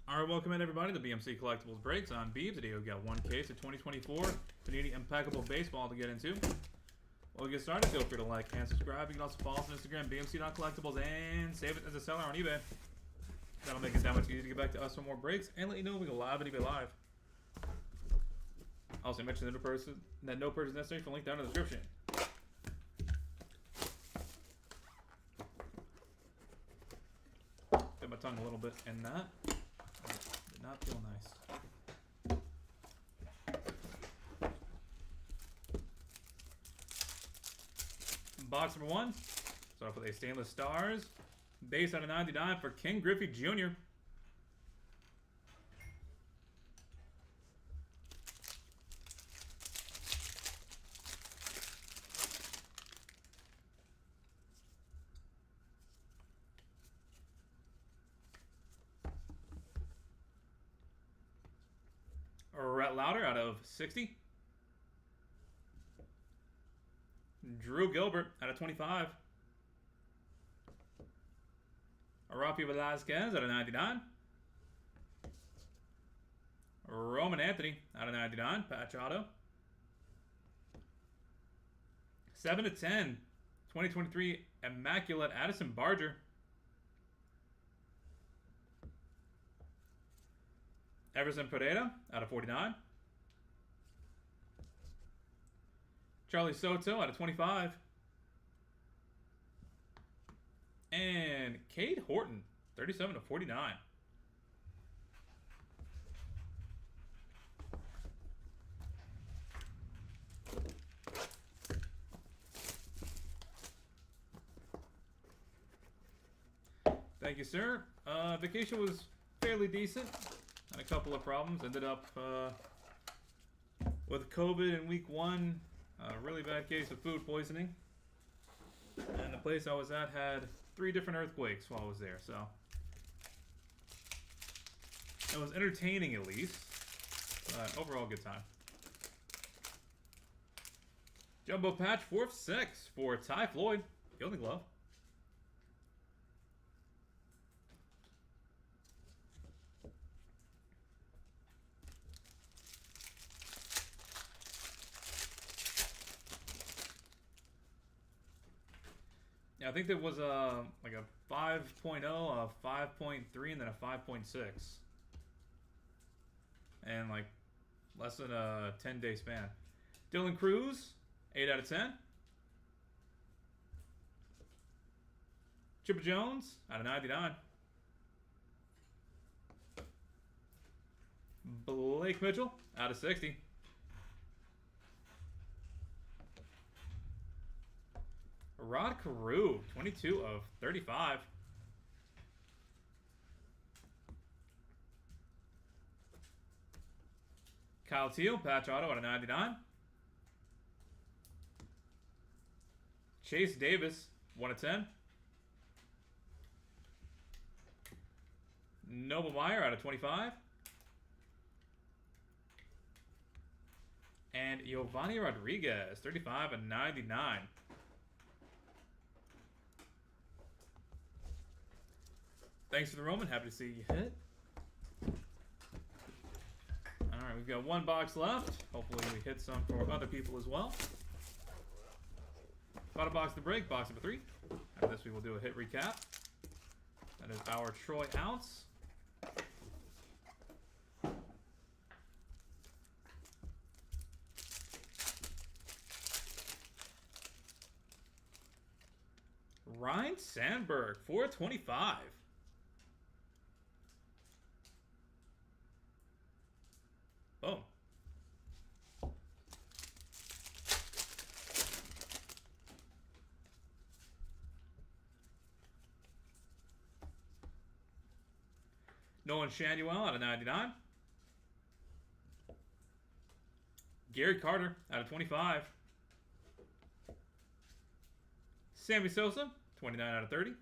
Alright, welcome in everybody to BMC Collectibles Breaks on Beebs. Today we've got one case of 2024 Panini Impeccable Baseball to get into. While we get started, feel free to like and subscribe. You can also follow us on Instagram, BMC.collectibles, and save it as a seller on eBay. That'll make it that much easier to get back to us for more breaks and let you know when we go live on eBay Live. Also, mention that no purchase necessary for link down in the description. Bit my tongue a little bit in that. Did not feel nice. Box number 1. Start off with a Stainless Stars. Base out of 99 for King Griffey Jr. Rhett Lauder out of 60. Drew Gilbert out of 25. Rafi Velasquez out of 99. Roman Anthony out of 99. Patch auto. 7 to 10. 2023 Immaculate Addison Barger. Everson Pereira out of 49. Charlie Soto out of 25. And Cade Horton, 37 to 49. Thank you, sir. Vacation was fairly decent. Had a couple of problems. Ended up with COVID in week 1. A really bad case of food poisoning. And the place I was at had 3 different earthquakes while I was there, so it was entertaining at least. But overall, good time. Jumbo patch 4/6 for Ty Floyd. Gilding glove. Yeah, I think there was like a 5.0, a 5.3, and then a 5.6. And like less than a 10-day span. Dylan Cruz, 8 out of 10. Chipper Jones, out of 99. Blake Mitchell, out of 60. Rod Carew, 22 of 35. Kyle Teal, patch auto out of 99. Chase Davis, 1 of 10. Noble Meyer out of 25. And Giovanni Rodriguez, 35 of 99. Thanks for the Roman. Happy to see you hit. Alright, we've got 1 box left. Hopefully we hit some for other people as well. Final box to break, box number 3. After this we will do a hit recap. That is our Troy Ounce. Ryan Sandberg, 425. Boom. Nolan Shanuel out of 99. Gary Carter out of 25. Sammy Sosa, 29 out of 30.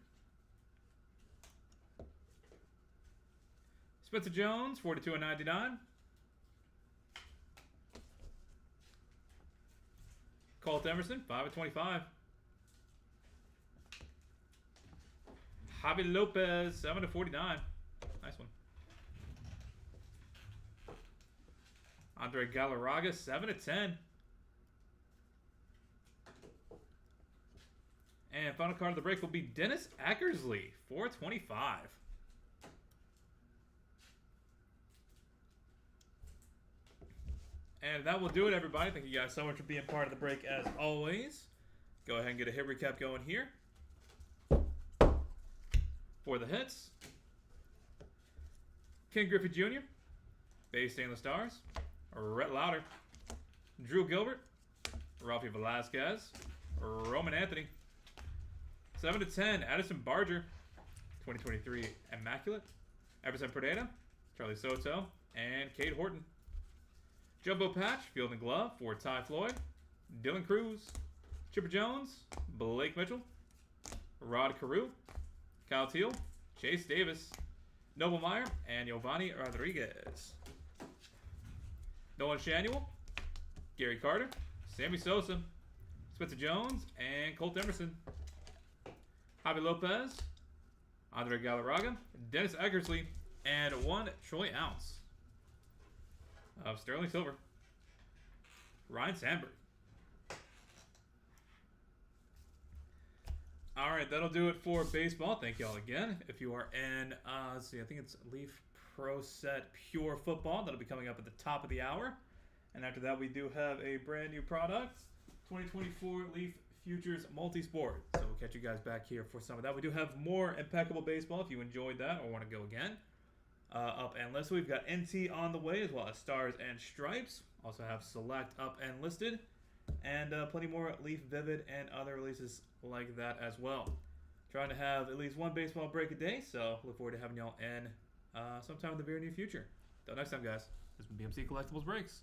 Spencer Jones, 42 of 99. Colt Emerson, 5 of 25. Javi Lopez, 7 of 49. Nice one. Andre Galarraga, 7/10. And final card of the break will be Dennis Eckersley, 425. And that will do it, everybody. Thank you guys so much for being part of the break, as always. Go ahead and get a hit recap going here. For the hits, Ken Griffey Jr., Base Stainless Stars, Rhett Lauder, Drew Gilbert, Rafi Velasquez, Roman Anthony, 7/10, Addison Barger, 2023 Immaculate, Everson Perdena, Charlie Soto, and Cade Horton. Jumbo Patch, Field and Glove for Ty Floyd, Dylan Cruz, Chipper Jones, Blake Mitchell, Rod Carew, Kyle Teal, Chase Davis, Noble Meyer, and Giovanni Rodriguez. Nolan Shanuel, Gary Carter, Sammy Sosa, Spencer Jones, and Colt Emerson. Javi Lopez, Andre Galarraga, Dennis Eckersley, and 1 Troy Ounce of Sterling Silver. Ryan Sandberg. Alright, that'll do it for baseball. Thank y'all again. If you are in, let's see, I think it's Leaf Pro Set Pure Football. That'll be coming up at the top of the hour. And after that, we do have a brand new product, 2024 Leaf Futures Multisport. So we'll catch you guys back here for some of that. We do have more Impeccable Baseball if you enjoyed that or want to go again. Up and listed, we've got NT on the way, as well as Stars and Stripes. Also have Select up and listed. And plenty more Leaf Vivid and other releases like that as well. Trying to have at least one baseball break a day, so look forward to having y'all in sometime in the very near future. Until next time, guys, this has been BMC Collectibles Breaks.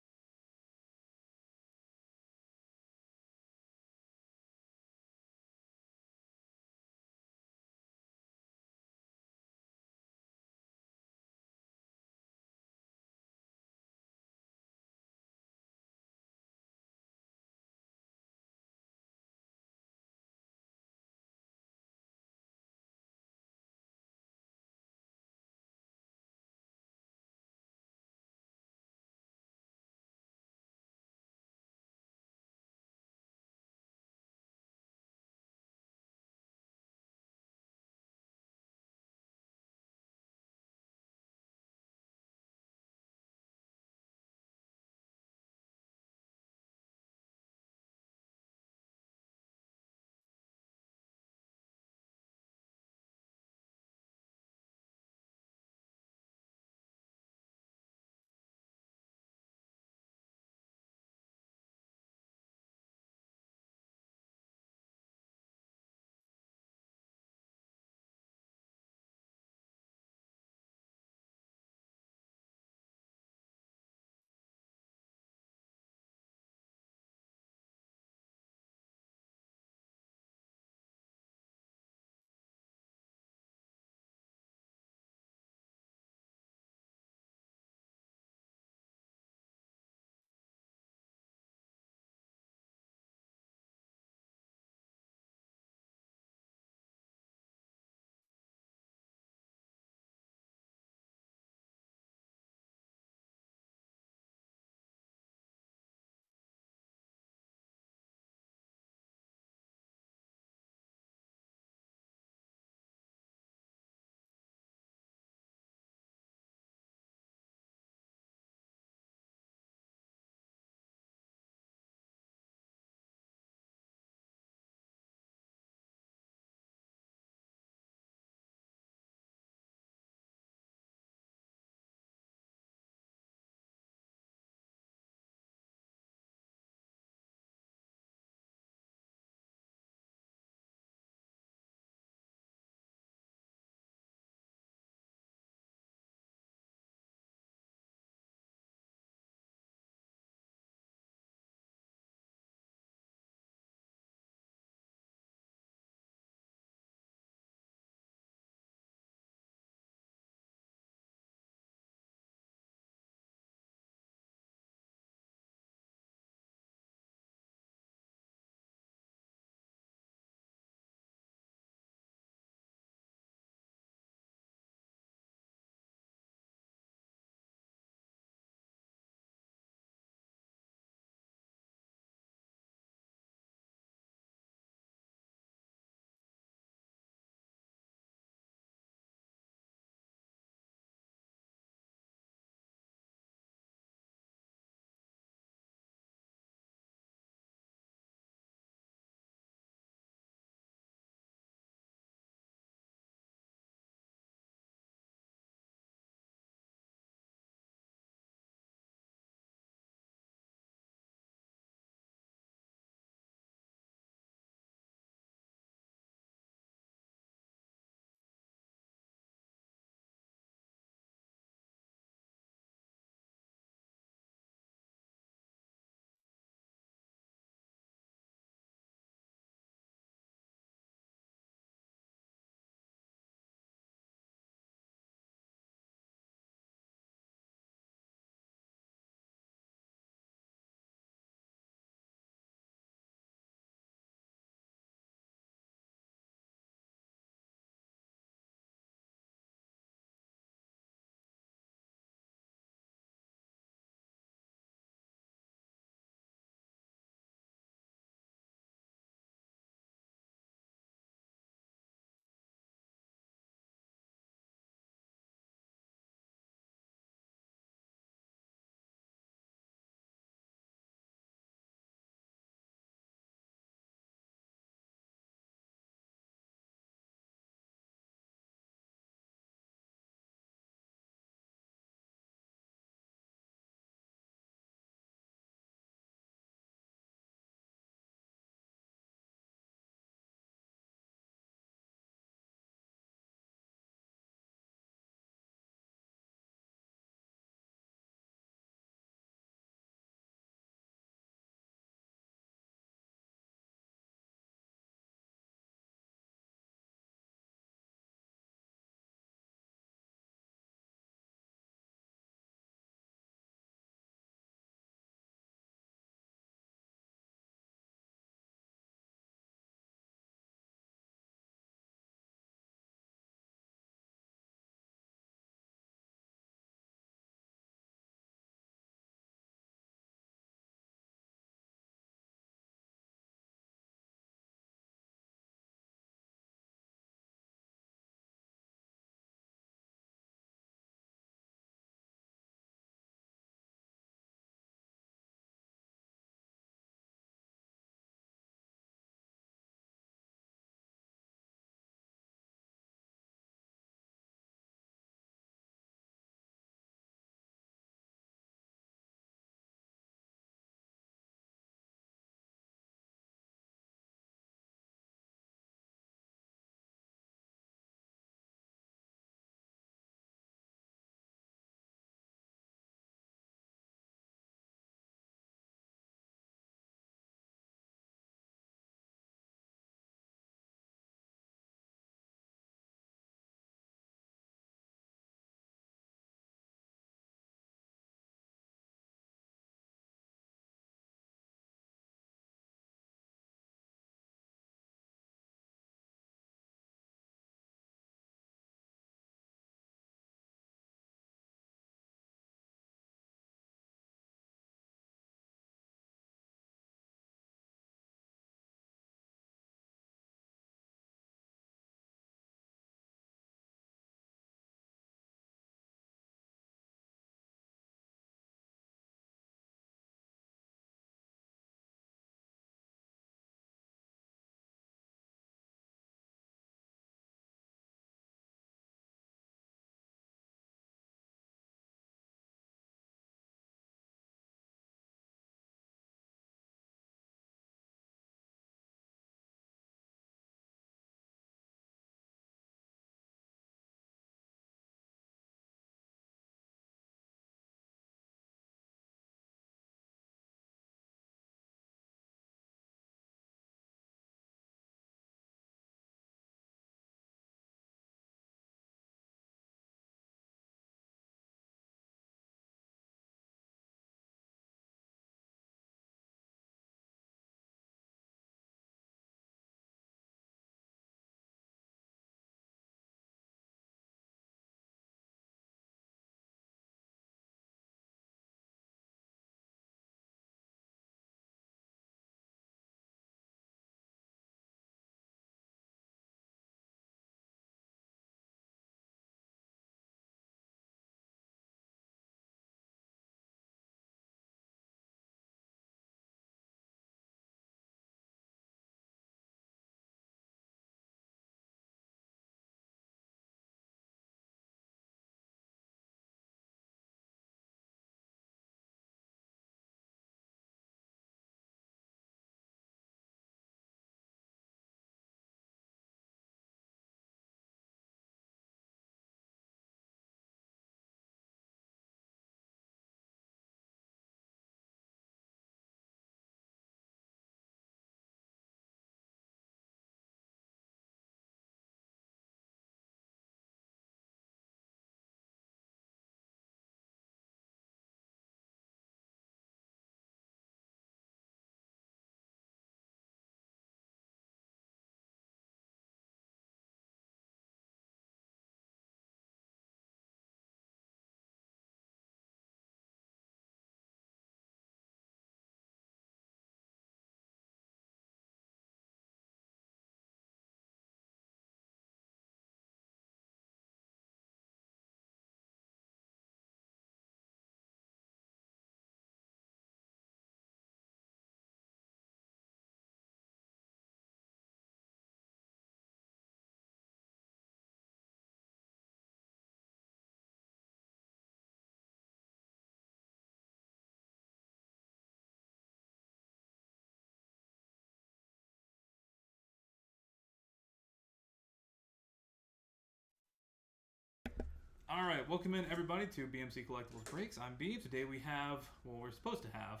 All right, welcome in everybody to BMC Collectibles Breaks. I'm Beeb. Today we have, well, we're supposed to have,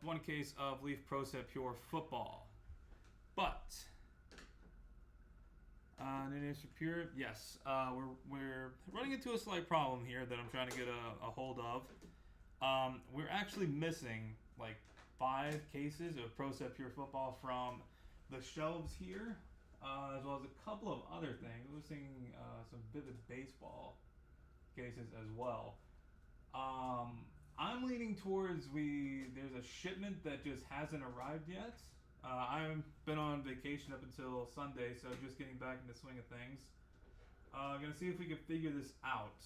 one case of Leaf Pro Set Pure Football. But, Pure, yes, we're running into a slight problem here that I'm trying to get a hold of. We're actually missing like 5 cases of Pro Set Pure Football from the shelves here. As well as a couple of other things. We're seeing some Vivid Baseball cases as well. I'm leaning towards there's a shipment that just hasn't arrived yet. I've been on vacation up until Sunday, so just getting back in the swing of things. Gonna see if we can figure this out.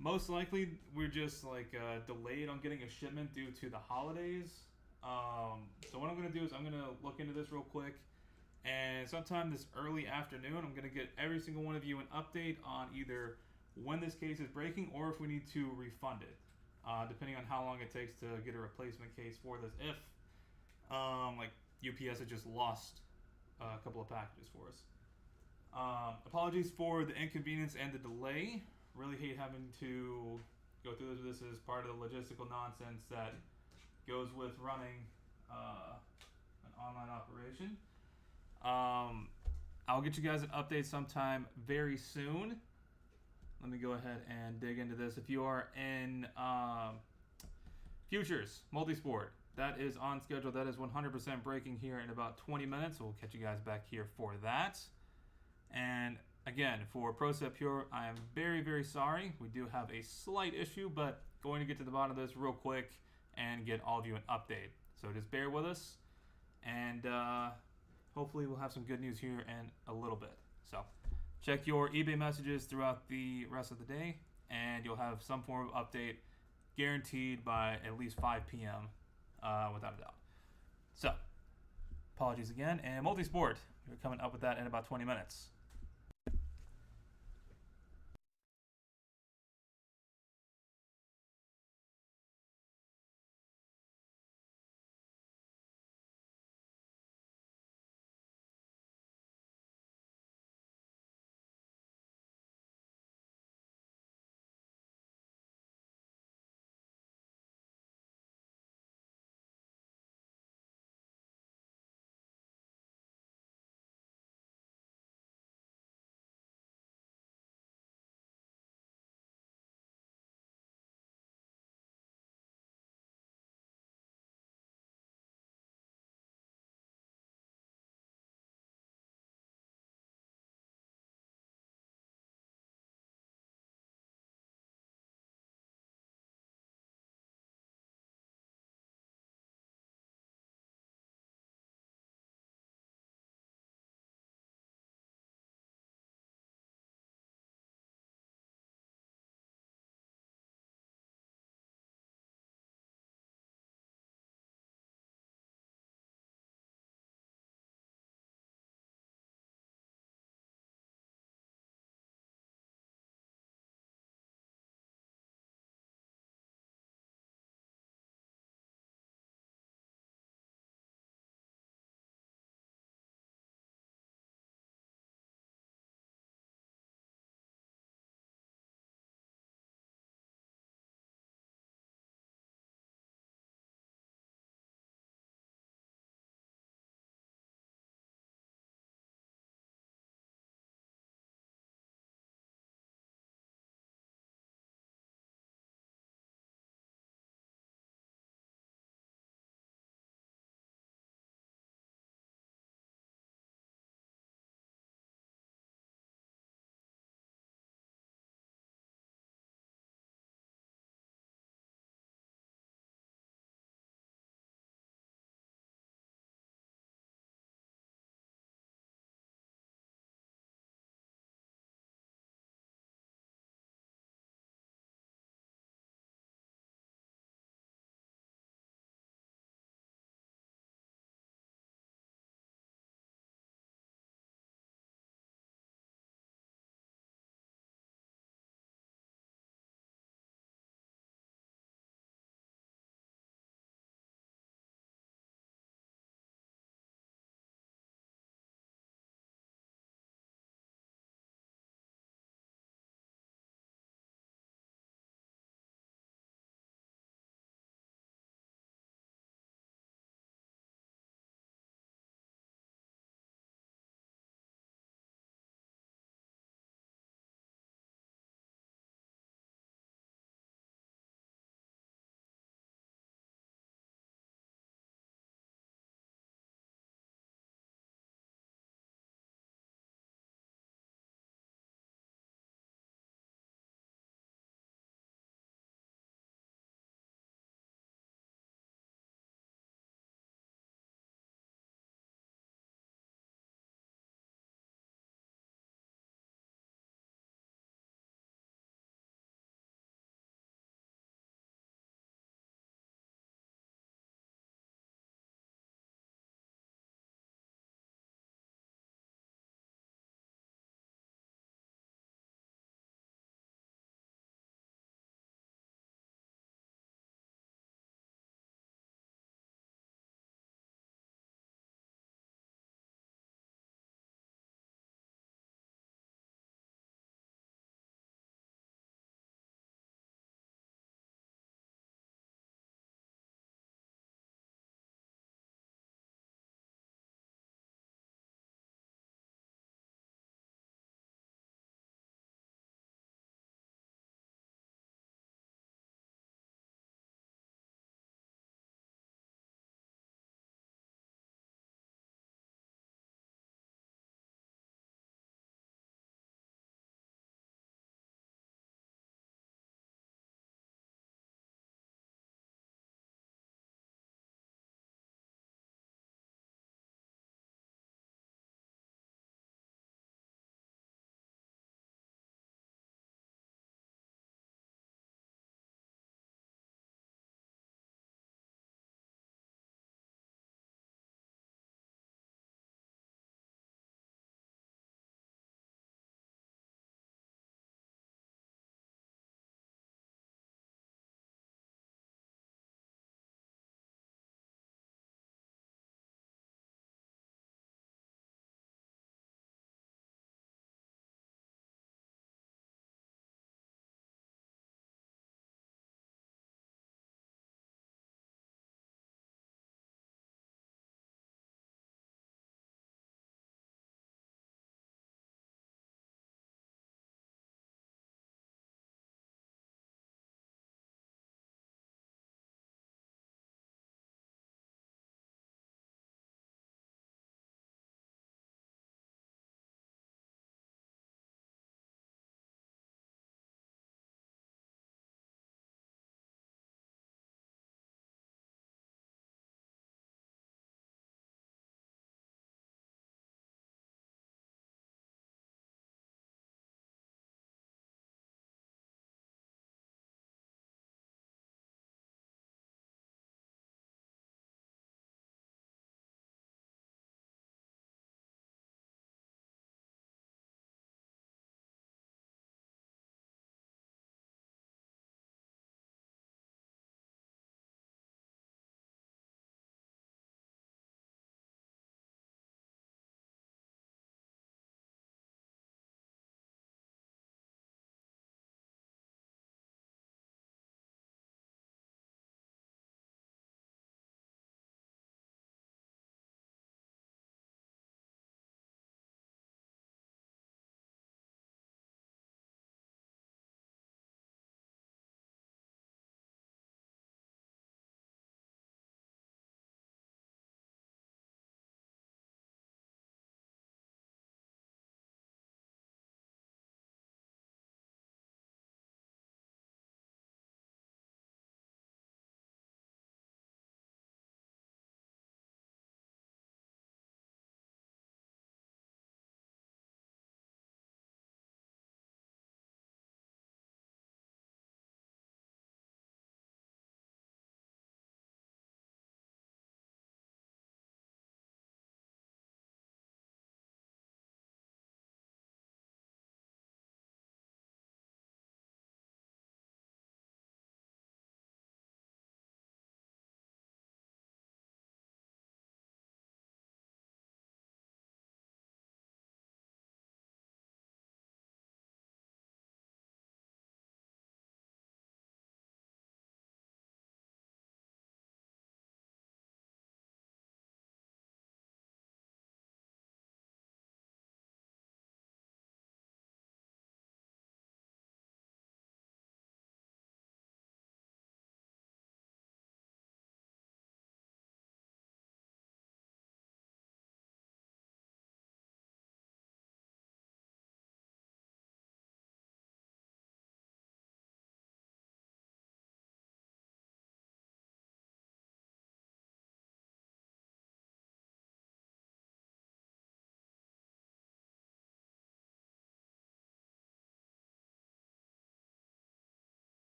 Most likely, we're just like delayed on getting a shipment due to the holidays. So what I'm gonna do is I'm gonna look into this real quick. And sometime this early afternoon, I'm going to get every single one of you an update on either when this case is breaking or if we need to refund it, depending on how long it takes to get a replacement case for this. If, like, UPS has just lost a couple of packages for us. Apologies for the inconvenience and the delay. Really hate having to go through this. This is part of the logistical nonsense that goes with running an online operation. I'll get you guys an update sometime very soon. Let me go ahead and dig into this. If you are in Futures Multisport, that is on schedule. That is 100% breaking here in about 20 minutes. So we'll catch you guys back here for that. And again, for Pro Set Pure, I am very, very sorry. We do have a slight issue, but going to get to the bottom of this real quick and get all of you an update. So just bear with us. And hopefully we'll have some good news here in a little bit. So check your eBay messages throughout the rest of the day, and you'll have some form of update guaranteed by at least 5 p.m. Without a doubt. So apologies again, and Multisport, we're coming up with that in about 20 minutes.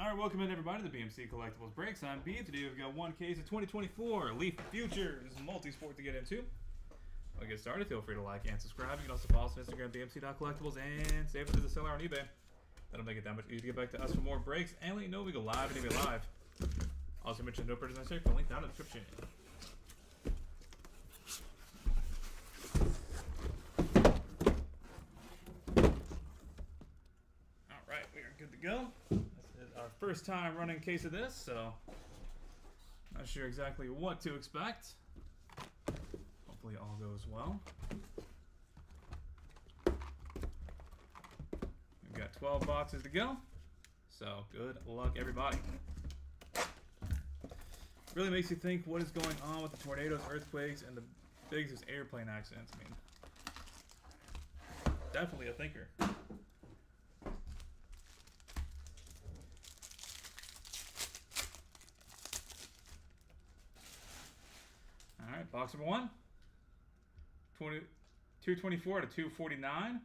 Alright, welcome in everybody to the BMC Collectibles Breaks. I'm B. Today we've got one case of 2024 Leaf Futures multi-sport to get into. We'll get started. Feel free to like and subscribe. You can also follow us on Instagram, BMC.collectibles, and save it as a seller on eBay. That'll make it that much easier to get back to us for more breaks and let you know we go live and eBay live. Also mention no purchase necessary for a link down in the description. Alright, we are good to go. Our first time running a case of this, so not sure exactly what to expect. Hopefully all goes well. We've got 12 boxes to go, so good luck everybody. Really makes you think what is going on with the tornadoes, earthquakes, and the biggest airplane accidents. I mean, definitely a thinker. Alright, box number 1. 224 to 249.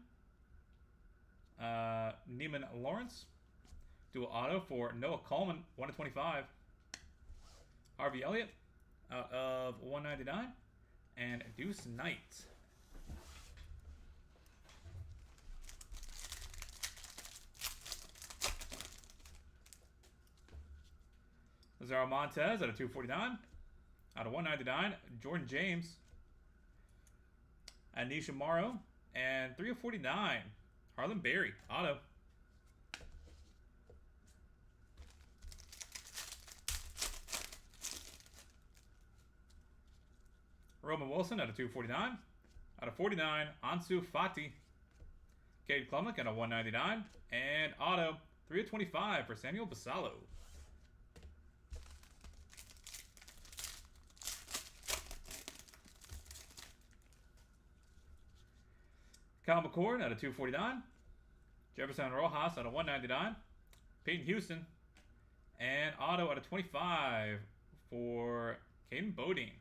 Neiman Lawrence. Dual auto for Noah Coleman, 1 to 25. Harvey Elliott out of 199. And Deuce Knight. Lazaro Montez out of 249. Out of 199, Jordan James. Anisha Morrow. And 3 of 49, Harlan Berry, auto. Roman Wilson out of 249. Out of 49, Ansu Fati. Cade Klubnik out of 199. And auto, 3 of 25 for Samuel Basallo. Kyle McCord out of 249. Jefferson Rojas out of 199. Peyton Houston. And auto out of 25 for Caden Bodine.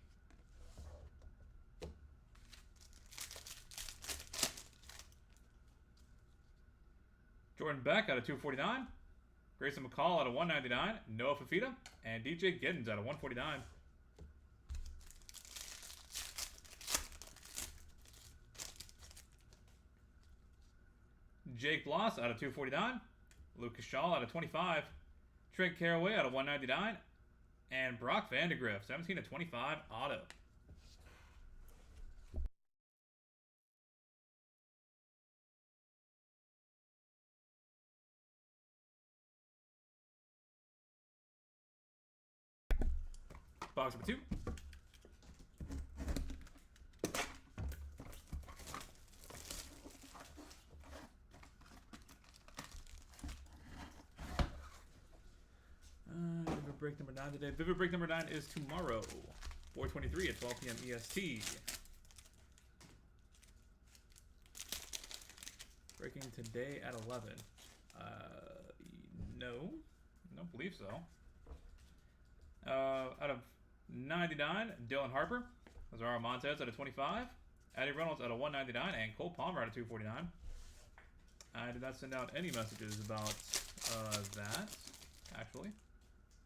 Jordan Beck out of 249. Grayson McCall out of 199. Noah Fafita. And DJ Giddens out of 149. Jake Bloss out of 249. Lucas Shaw out of 25. Trent Caraway out of 199. And Brock Vandegrift, 17 to 25 auto. Box number 2. Break number 9 today. Vivid break number 9 is tomorrow, 4/23 at 12 p.m. EST. Breaking today at 11. No, don't believe so. Out of 99, Dylan Harper. Lazaro Montez out of 25. Addie Reynolds out of 199, and Cole Palmer out of 249. I did not send out any messages about that, actually.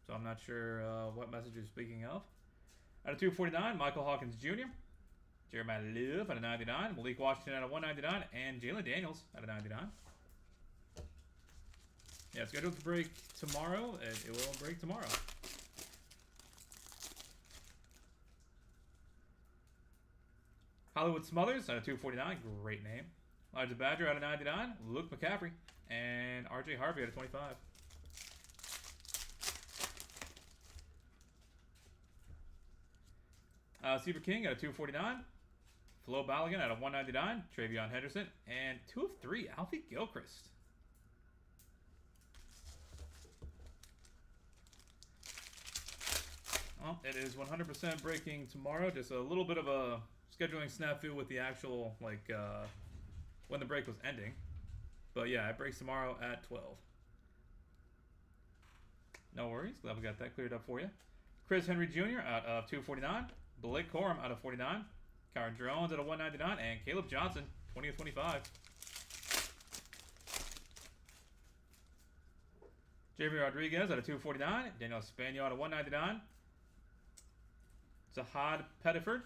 So I'm not sure what message you're speaking of. Out of 249, Michael Hawkins Jr. Jeremiah Love out of 99. Malik Washington out of 199. And Jalen Daniels out of 99. Yeah, it's scheduled to break tomorrow. And it will break tomorrow. Hollywood Smothers out of 249. Great name. Elijah Badger out of 99. Luke McCaffrey. And RJ Harvey out of 25. Seaver King out of 249. Flo Balogun out of 199. Travion Henderson. And 2 of 3, Alfie Gilchrist. Well, it is 100% breaking tomorrow. Just a little bit of a scheduling snafu with the actual, like, when the break was ending. But yeah, it breaks tomorrow at 12. No worries. Glad we got that cleared up for you. Chris Henry Jr. out of 249. Blake Corum out of 49. Kyron Drones out of 199. And Caleb Johnson, 20 of 25. Jamie Rodriguez out of 249. Daniel Espanol out of 199. Zahad Pettiford.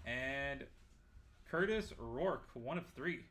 And Curtis Rourke, 1 of 3.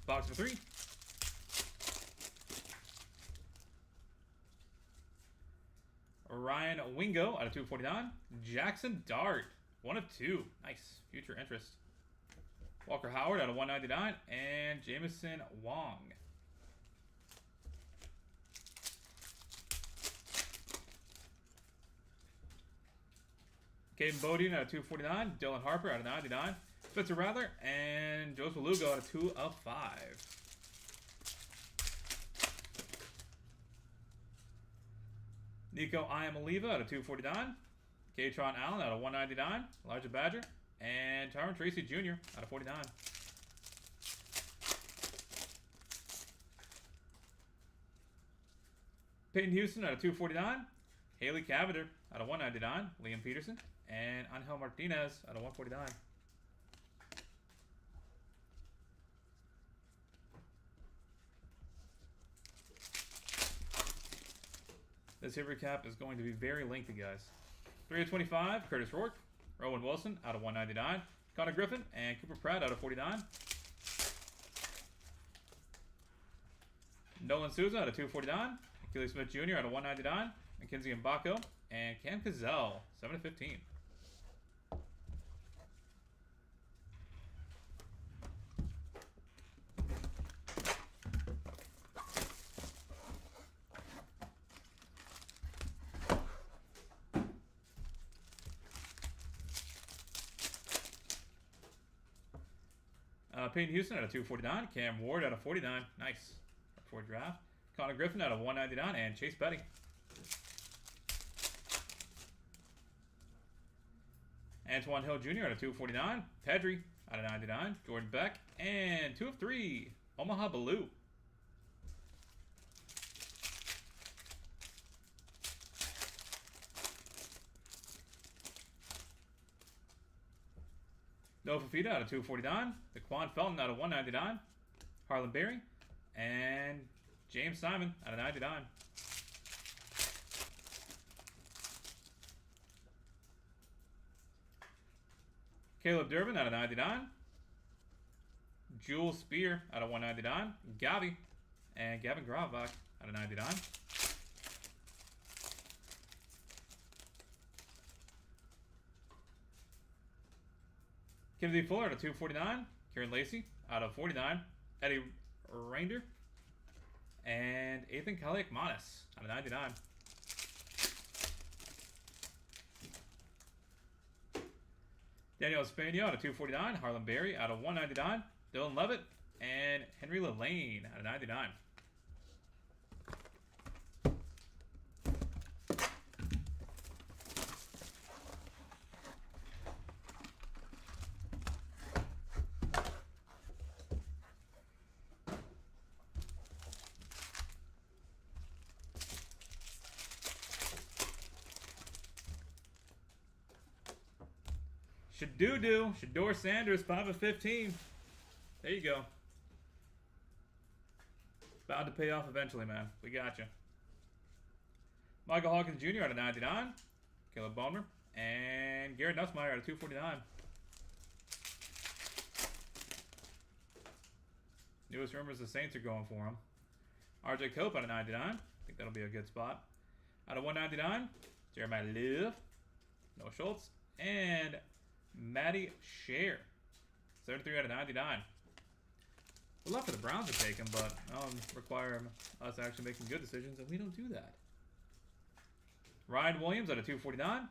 Box of 3. Ryan Wingo out of 249. Jackson Dart, 1 of 2. Nice. Future interest. Walker Howard out of 199. And Jameson Wong. Caden Bodine out of 249. Dylan Harper out of 99. Spencer Rattler and Joseph Lugo out of 2 of 5. Nico Iamaliva out of 249. Katron Allen out of 199. Elijah Badger and Tyron Tracy Jr. out of 49. Peyton Houston out of 249. Haley Cavender out of 199. Liam Peterson and Angel Martinez out of 149. This hit recap is going to be very lengthy, guys. 3 of 25, Curtis Rourke. Rowan Wilson out of 199. Connor Griffin and Cooper Pratt out of 49. Nolan Souza out of 249. Achilles Smith Jr. out of 199. Mackenzie Mbako and Cam Cazell, 7 of 15. Peyton Houston out of 249. Cam Ward out of 49. Nice. For draft. Connor Griffin out of 199. And Chase Petty. Antoine Hill Jr. out of 249. Pedri out of 99. Jordan Beck. And 2 of 3. Omaha Baloo. Noah Fafita out of 249. Daquan Felton out of 199. Harlan Berry. And James Simon out of 99. Caleb Durbin out of 99. Jules Spear out of 199. Gavi. And Gavin Gravbach out of 99. Kennedy Fuller out of 249. Kieran Lacey out of 49. Eddie Rainder. And Ethan Kaliakmanis out of 99. Daniel Espanol out of 249. Harlan Berry out of 199. Dylan Levitt. And Henry Lane out of 99. Shador Sanders, 5 of 15. There you go. Bound to pay off eventually, man. We got you. Michael Hawkins Jr. out of 99. Caleb Ballmer. And Garrett Nussmeier out of 249. Newest rumors the Saints are going for him. RJ Cope out of 99. I think that'll be a good spot. Out of 199, Jeremiah Love, Noah Schultz, and Matty Scher. 73 out of 99. We'd love for the Browns to take him, but that'll require us actually making good decisions, and we don't do that. Ryan Williams out of 249.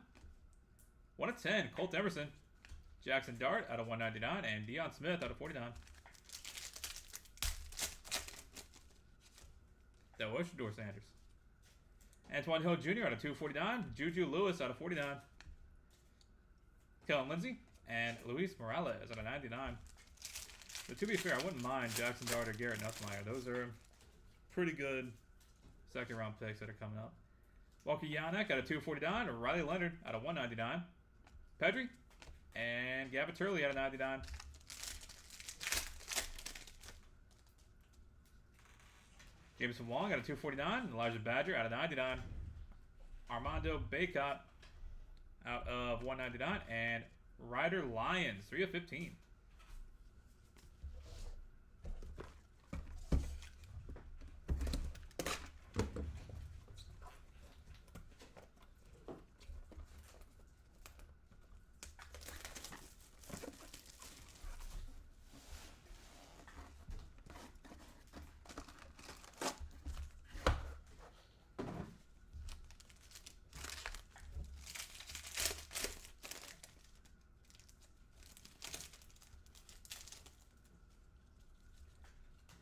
1 of 10, Colt Emerson. Jackson Dart out of 199, and Deion Smith out of 49. That was Shador Sanders. Antoine Hill Jr. out of 249. Juju Lewis out of 49. Kellen Lindsey and Luis Morales out of 99. But to be fair, I wouldn't mind Jackson Dart or Garrett Nussmeier. Those are pretty good second-round picks that are coming up. Walker Yannick out of 249. Riley Leonard out of 199. Pedri and Gavin Turley out of 99. Jameson Wong out of 249. Elijah Badger out of 99. Armando Baycott out of 199. And Ryder Lyons, 3 of 15.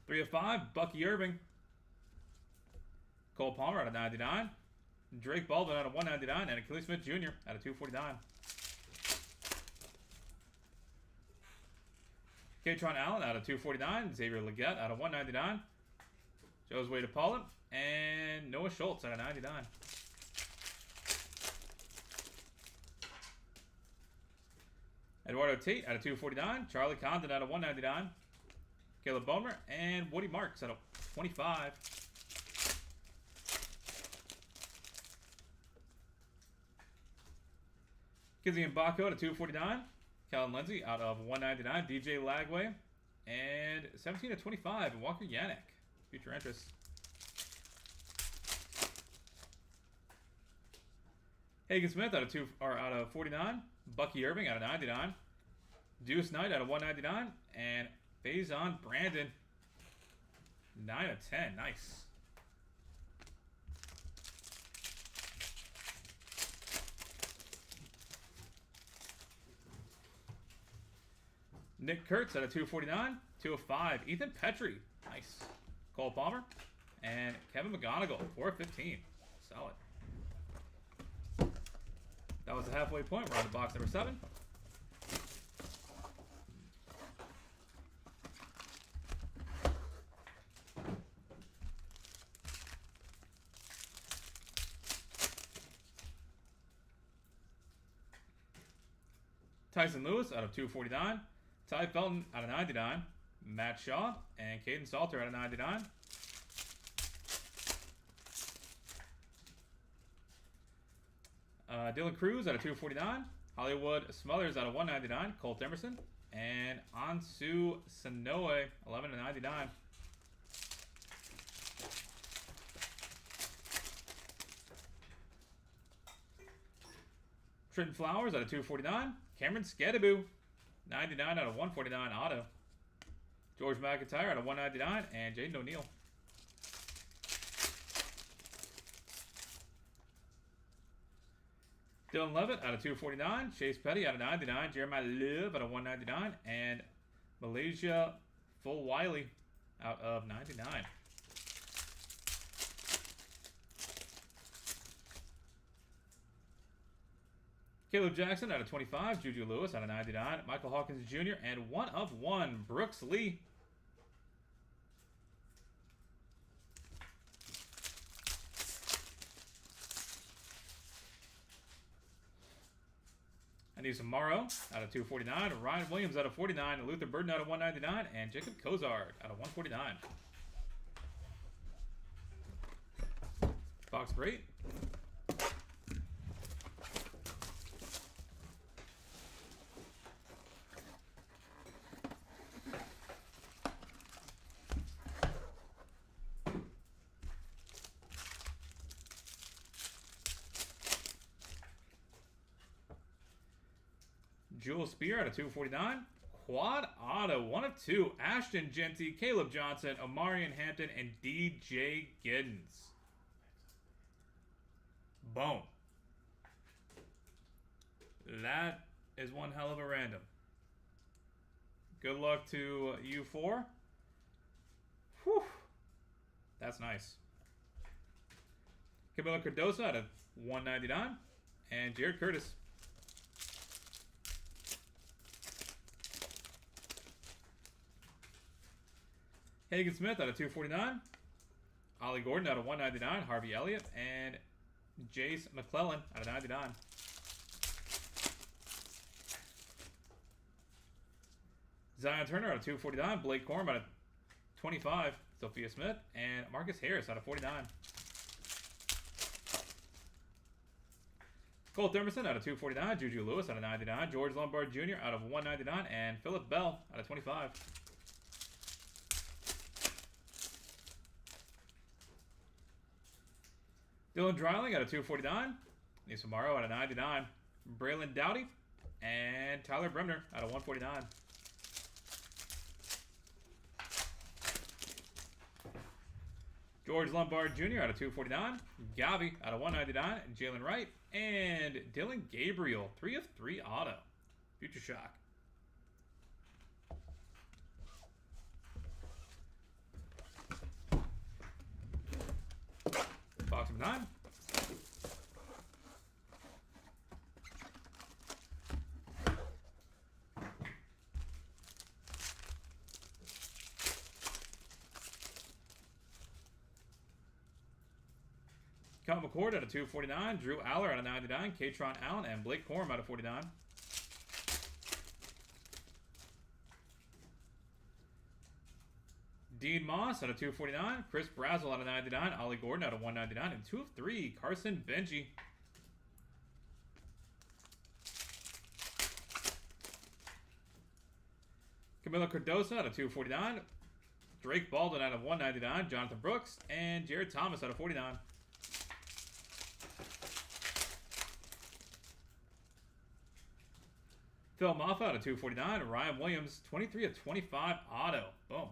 Three of 5, Bucky Irving. Cole Palmer out of 99. Drake Baldwin out of 199. And Achilles Smith Jr. out of 249. Katron Allen out of 249. Xavier Legette out of 199. Josue DePaula. And Noah Schultz out of 99. Eduardo Tate out of 249. Charlie Condon out of 199. Caleb Bomer and Woody Marks out of 25. Kizzy Mbako out of 249. Kellen Lindsey out of 199. DJ Lagway and 17 of 25. Walker Yannick. Future interest. Hagen Smith out of 49. Bucky Irving out of 99. Deuce Knight out of 199 and Faison Brandon, 9 of 10. Nice. Nick Kurtz out of 249. 2 of 5. Ethan Petrie. Nice. Cole Palmer. And Kevin McGonigal, 4 of 15. Solid. That was the halfway point. We're on to box number 7. Tyson Lewis out of 249. Ty Felton out of 99. Matt Shaw and Caden Salter out of 99. Dylan Cruz out of 249. Hollywood Smothers out of 199. Colt Emerson. And Ansu Sanoe, 11 of 99. Trenton Flowers out of 249. Cameron Skadaboo, 99 out of 149 auto. George McIntyre out of 199. And Jaden O'Neal. Dylan Levitt out of 249. Chase Petty out of 99. Jeremiah Love out of 199. And Malaysia Full Wiley out of 99. Caleb Jackson out of 25. Juju Lewis out of 99. Michael Hawkins Jr. And 1 of 1. Brooks Lee. Anissa Morrow out of 249. Ryan Williams out of 49. Luther Burden out of 199. And Jacob Kozard out of 149. Box break. Jewel Spear out of 249. Quad auto, 1 of 2. Ashton Genty, Caleb Johnson, Omarion Hampton, and DJ Giddens. Boom. That is one hell of a random. Good luck to you four. Whew. That's nice. Camilo Cardoso out of 199. And Jared Curtis. Hagen Smith out of 249. Ollie Gordon out of 199. Harvey Elliott. And Jace McClellan out of 99. Zion Turner out of 249. Blake Corum out of 25. Sophia Smith. And Marcus Harris out of 49. Cole Thimerson out of 249. Juju Lewis out of 99. George Lombard Jr. out of 199. And Philip Bell out of 25. Dylan Dreiling out of 249. Nisa Morrow out of 99. Braylon Dowdy. And Tyler Bremner out of 149. George Lombard Jr. out of 249. Gavi out of 199. Jalen Wright. And Dylan Gabriel. 3 of 3 auto. Future Shock. Box number 9. Cal McCord out of 249. Drew Aller out of 99. Katron Allen and Blake Corum out of 49. Dean Moss out of 249. Chris Brazel out of 99. Ollie Gordon out of 199. And 2 of 3. Carson Benji. Camilo Cardoso out of 249. Drake Baldwin out of 199. Jonathan Brooks. And Jared Thomas out of 49. Phil Moffa out of 249. Ryan Williams, 23 of 25 auto. Boom.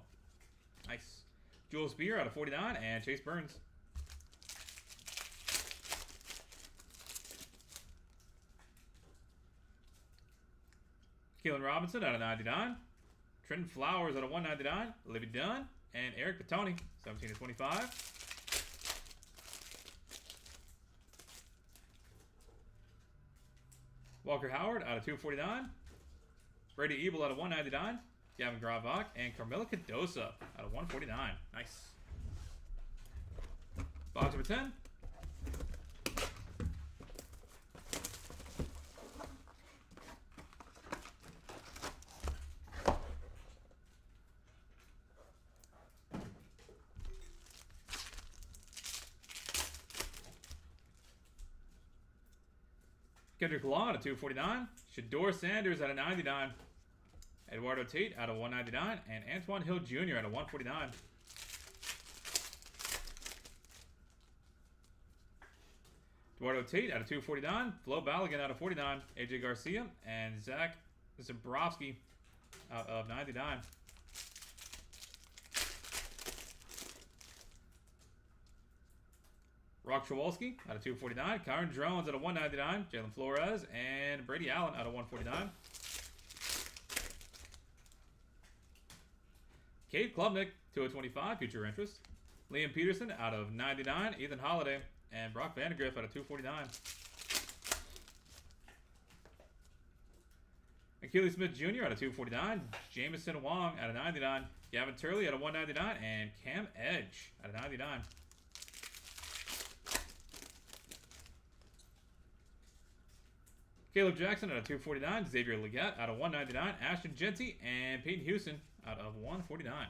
Nice. Jules Beer out of 49. And Chase Burns. Keelan Robinson out of 99. Trenton Flowers out of 199. Livy Dunn. And Eric Petoni, 17 of 25. Walker Howard out of 249. Brady Ebel out of 199. Gavin Gravak and Carmelo Cardoso out of 149. Nice. Box number 10. Kendrick Law out of 249. Shador Sanders out of 99. Eduardo Tate out of 199. And Antoine Hill Jr. out of 149. Eduardo Tate out of 249. Flo Balogun out of 49. AJ Garcia and Zach Zabrowski out of 99. Rock Chowalski out of 249. Kyron Drones out of 199. Jalen Flores and Brady Allen out of 149. Cade Klubnik, 2 of 25, future interest. Liam Peterson out of 99. Ethan Holiday and Brock Vandegrift out of 249. Achilles Smith Jr. out of 249. Jameson Wong out of 99. Gavin Turley out of 199. And Cam Edge out of 99. Caleb Jackson out of 249. Xavier Leggett out of 199. Ashton Genty and Peyton Houston out of 149.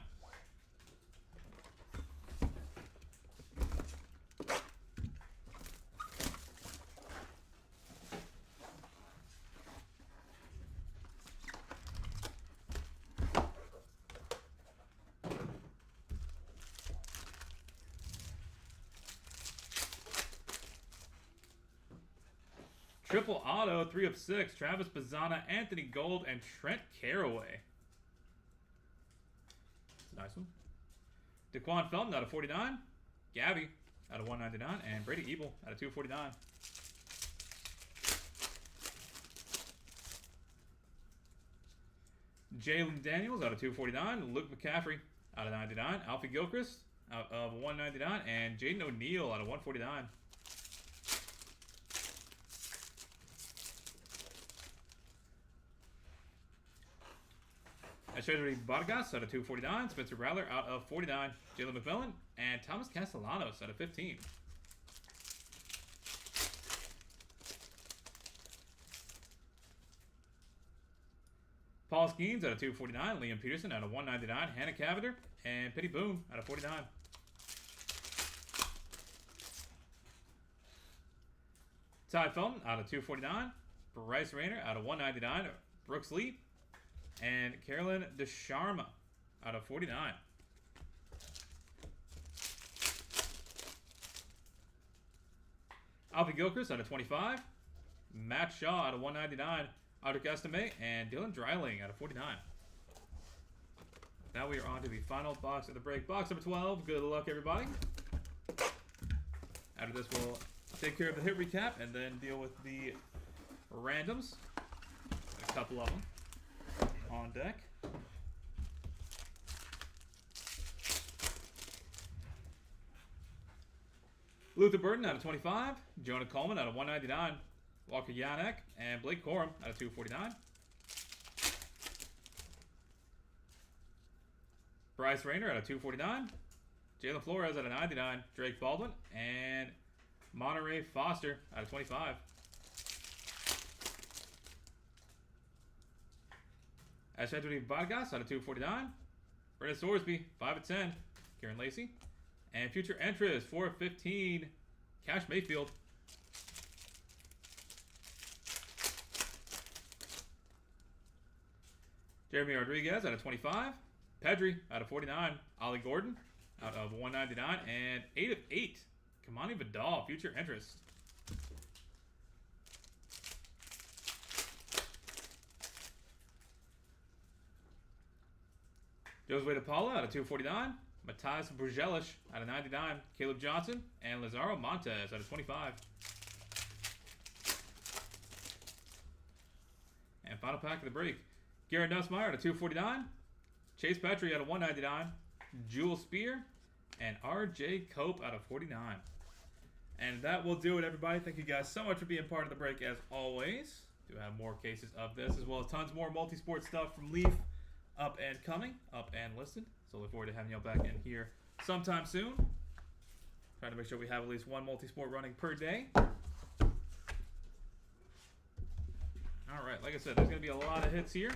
Triple auto, 3 of 6. Travis Bazzana, Anthony Gold, and Trent Caraway. That's a nice one. Daquan Felton out of 49. Gabby out of 199. And Brady Ebel out of 249. Jalen Daniels out of 249. Luke McCaffrey out of 99. Alfie Gilchrist out of 199. And Jaden O'Neal out of 149. Treasury Vargas out of 249. Spencer Rattler out of 49. Jalen McMillan. And Thomas Castellanos out of 15. Paul Skeens out of 249. Liam Peterson out of 199. Hannah Cavender. And Petty Boone out of 49. Ty Felton out of 249. Bryce Rayner out of 199. Brooks Lee. And Carolyn DeSharma out of 49. Alfie Gilchrist out of 25. Matt Shaw out of 199. Audric Estime and Dylan Dreiling out of 49. Now we are on to the final box of the break. Box number 12. Good luck, everybody. After this, we'll take care of the hit recap and then deal with the randoms. A couple of them on deck. Luther Burden out of 25. Jonah Coleman out of 199. Walker Yanek and Blake Corum out of 249. Bryce Rayner out of 249. Jalen Flores out of 99. Drake Baldwin and Monterey Foster out of 25. Ashadri Vargas out of 249. Brennan Sorsby, 5 of 10. Kieran Lacey. And future interest, 4 of 15. Cash Mayfield. Jeremy Rodriguez out of 25. Pedri out of 49. Ollie Gordon out of 199. And 8 of 8. Kamani Vidal, future interest. Josue DePaula out of 249. Matthias Burgelish out of 99. Caleb Johnson and Lazaro Montes out of 25. And final pack of the break. Garrett Nussmeier out of 249. Chase Petrie out of 199. Jewel Spear and RJ Cope out of 49. And that will do it, everybody. Thank you guys so much for being part of the break as always. Do have more cases of this as well as tons more multi-sport stuff from Leaf. Up and coming, up and listed. So look forward to having y'all back in here sometime soon. Trying to make sure we have at least one multi-sport running per day. Alright, like I said, there's going to be a lot of hits here,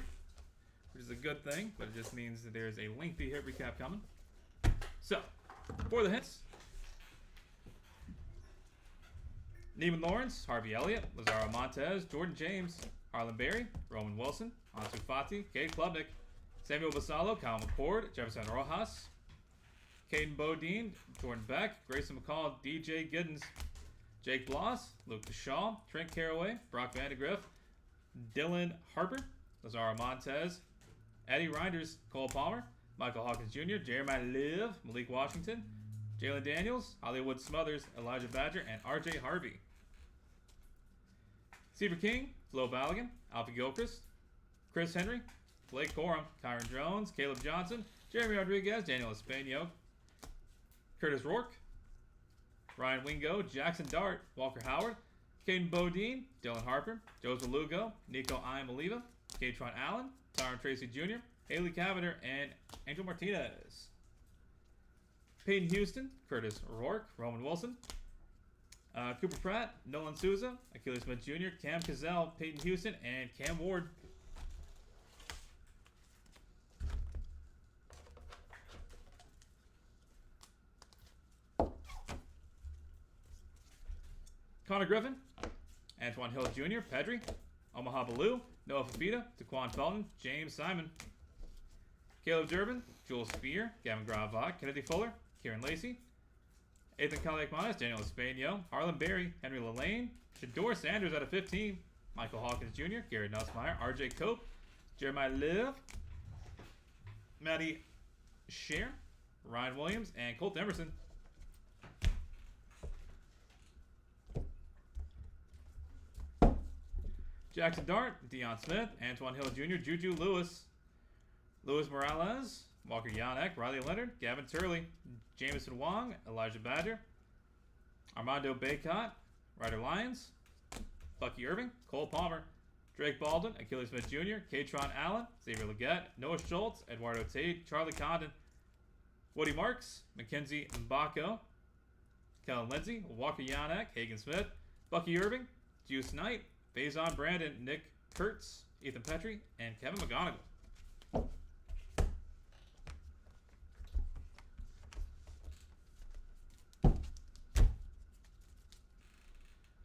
which is a good thing, but it just means that there's a lengthy hit recap coming. So, for the hits, Neiman Lawrence, Harvey Elliott, Lazaro Montes, Jordan James, Harlan Berry, Roman Wilson, Ansu Fati, Cade Klubnik, Samuel Vassallo, Kyle McCord, Jefferson Rojas, Caden Bodine, Jordan Beck, Grayson McCall, DJ Giddens, Jake Bloss, Luke DeShaw, Trent Caraway, Brock Vandegrift, Dylan Harper, Lazaro Montez, Eddie Reinders, Cole Palmer, Michael Hawkins Jr., Jeremiah Liv, Malik Washington, Jalen Daniels, Hollywood Smothers, Elijah Badger, and RJ Harvey. Seaver King, Flo Balogun, Alfie Gilchrist, Chris Henry, Blake Corum, Kyron Jones, Caleb Johnson, Jeremy Rodriguez, Daniel Espanio, Curtis Rourke, Ryan Wingo, Jackson Dart, Walker Howard, Caden Bodine, Dylan Harper, Joseph Lugo, Nico Iamaliva, Katron Allen, Tyron Tracy Jr., Haley Cavender, and Angel Martinez. Peyton Houston, Curtis Rourke, Roman Wilson, Cooper Pratt, Nolan Souza, Achilles Smith Jr., Cam Cazell, Peyton Houston, and Cam Ward. Connor Griffin, Antoine Hill Jr., Pedri, Omaha Baloo, Noah Fafita, Daquan Felton, James Simon, Caleb Durbin, Jules Spear, Gavin Gravak, Kennedy Fuller, Kieran Lacey, Ethan Kaliakmanis, Daniel Espanio, Harlan Berry, Henry Lillane, Shador Sanders out of 15. Michael Hawkins Jr., Garrett Nussmeier, RJ Cope, Jeremiah Liv, Matty Scher, Ryan Williams, and Colt Emerson. Jackson Dart, Deion Smith, Antoine Hill Jr., Juju Lewis, Luis Morales, Walker Yanek, Riley Leonard, Gavin Turley, Jameson Wong, Elijah Badger, Armando Baycott, Ryder Lyons, Bucky Irving, Cole Palmer, Drake Baldwin, Achilles Smith Jr., Katron Allen, Xavier Legette, Noah Schultz, Eduardo Tate, Charlie Condon, Woody Marks, Mackenzie Mbako, Kellen Lindsey, Walker Yanek, Hagen Smith, Bucky Irving, Juice Knight, Faison Brandon, Nick Kurtz, Ethan Petrie, and Kevin McGonigal.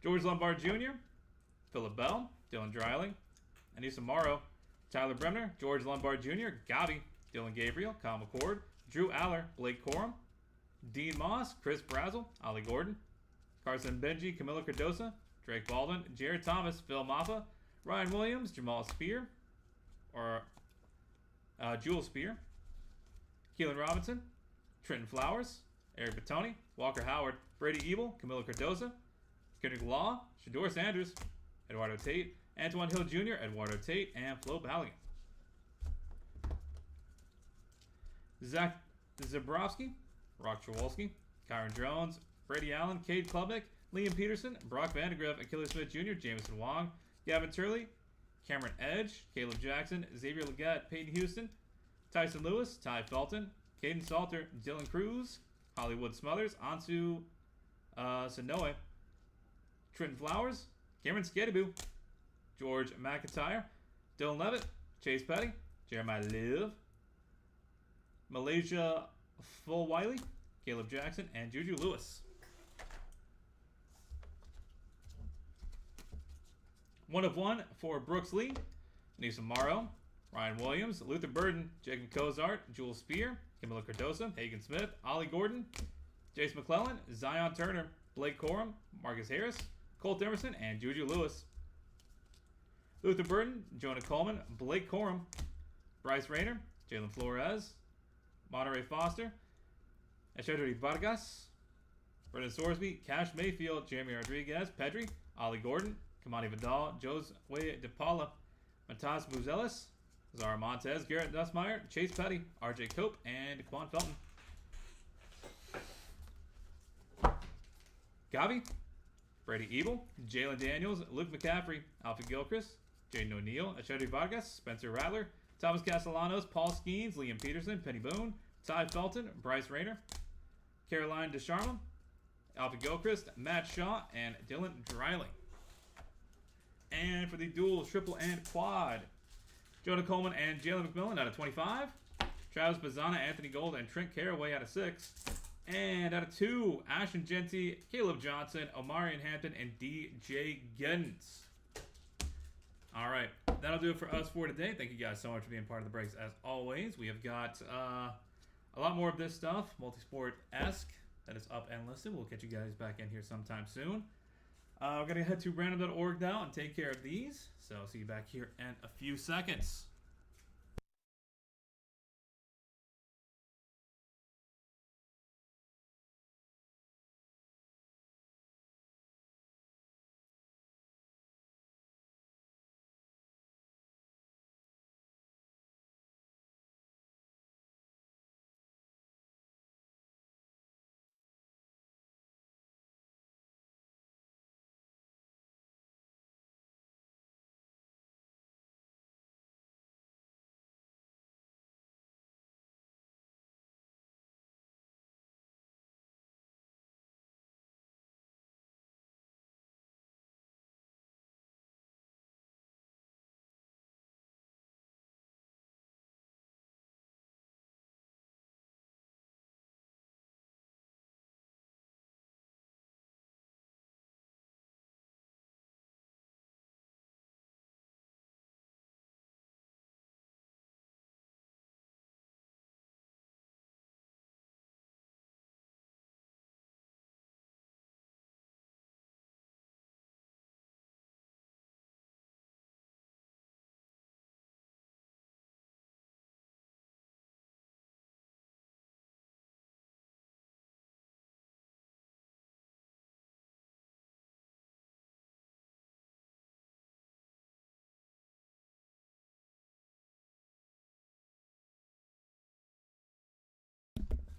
George Lombard Jr., Philip Bell, Dylan Dreiling, Anissa Morrow, Tyler Bremner, George Lombard Jr., Gabi, Dylan Gabriel, Kyle McCord, Drew Aller, Blake Corum, Dean Moss, Chris Brazel, Ollie Gordon, Carson Benji, Camilo Cardosa, Drake Baldwin, Jared Thomas, Phil Maffa, Ryan Williams, Jamal Spear, Jewel Spear, Keelan Robinson, Trenton Flowers, Eric Batoni, Walker Howard, Brady Ebel, Camilo Cardosa, Kendrick Law, Shador Sanders, Eduardo Tate, Antoine Hill Jr., Eduardo Tate, and Flo Balogun. Zach Zabrowski, Rock Chewolski, Kyron Jones, Brady Allen, Cade Klubnik, Liam Peterson, Brock Vandegrift, Achilles Smith Jr., Jameson Wong, Gavin Turley, Cameron Edge, Caleb Jackson, Xavier Legette, Peyton Houston, Tyson Lewis, Ty Felton, Caden Salter, Dylan Cruz, Hollywood Smothers, Ansu Sonoe, Trenton Flowers, Cameron Skidaboo, George McIntyre, Dylan Levitt, Chase Petty, Jeremiah Liv, Malaysia Full Wiley, Caleb Jackson, and Juju Lewis. One of one for Brooks Lee, Anissa Morrow, Ryan Williams, Luther Burden, Jacob Cozart, Jules Spear, Camilo Cardosa, Hagen Smith, Ollie Gordon, Jace McClellan, Zion Turner, Blake Corum, Marcus Harris, Colt Emerson, and Juju Lewis. Luther Burden, Jonah Coleman, Blake Corum, Bryce Rayner, Jalen Flores, Monterey Foster, Echedri Vargas, Brendan Sorsby, Cash Mayfield, Jeremy Rodriguez, Pedri, Ollie Gordon, Kamani Vidal, Josue DePaula, Matas Buzelis, Zara Montez, Garrett Nussmeier, Chase Petty, RJ Cope, and Quan Felton. Gavi, Brady Ebel, Jalen Daniels, Luke McCaffrey, Alfie Gilchrist, Jaden O'Neal, Echedri Vargas, Spencer Rattler, Thomas Castellanos, Paul Skeens, Liam Peterson, Penny Boone, Ty Felton, Bryce Rayner, Caroline DeSharma, Alfie Gilchrist, Matt Shaw, and Dylan Dreiling. And for the duels, triple and quad, Jonah Coleman and Jalen McMillan out of 25. Travis Bazana, Anthony Gold, and Trent Caraway out of 6. And out of 2, Ashton Genty, Caleb Johnson, Omarion Hampton, and DJ Giddens. All right, that'll do it for us for today. Thank you guys so much for being part of the breaks. As always, we have got a lot more of this stuff, multisport-esque, that is up and listed. We'll get you guys back in here sometime soon. We're going to head to random.org now and take care of these. So see you back here in a few seconds.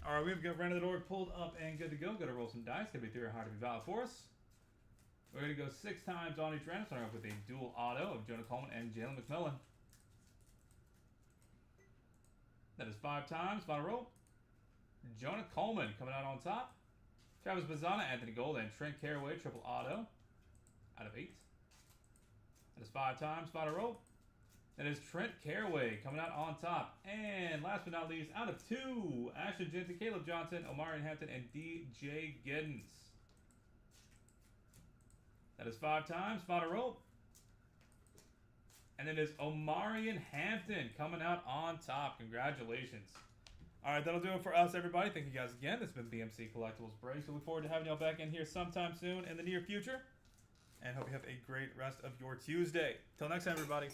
All right, we've got Random.org pulled up and good to go. Got to roll some dice. Gonna be 3 or higher to be valid for us. We're gonna go 6 times on each random, starting off with a dual auto of Jonah Coleman and Jalen McMillan. That is 5 times. Final roll. Jonah Coleman coming out on top. Travis Bazzana, Anthony Gold, and Trent Caraway, triple auto. Out of 8. That is 5 times. Final roll. That is Trent Caraway coming out on top. And last but not least, out of 2, Ashton Jensen, Caleb Johnson, Omarion Hampton, and DJ Giddens. That is 5 times. Final roll. And it is Omarion Hampton coming out on top. Congratulations. All right, that'll do it for us, everybody. Thank you guys again. This has been BMC Collectibles Breaks. We look forward to having y'all back in here sometime soon in the near future. And hope you have a great rest of your Tuesday. Till next time, everybody.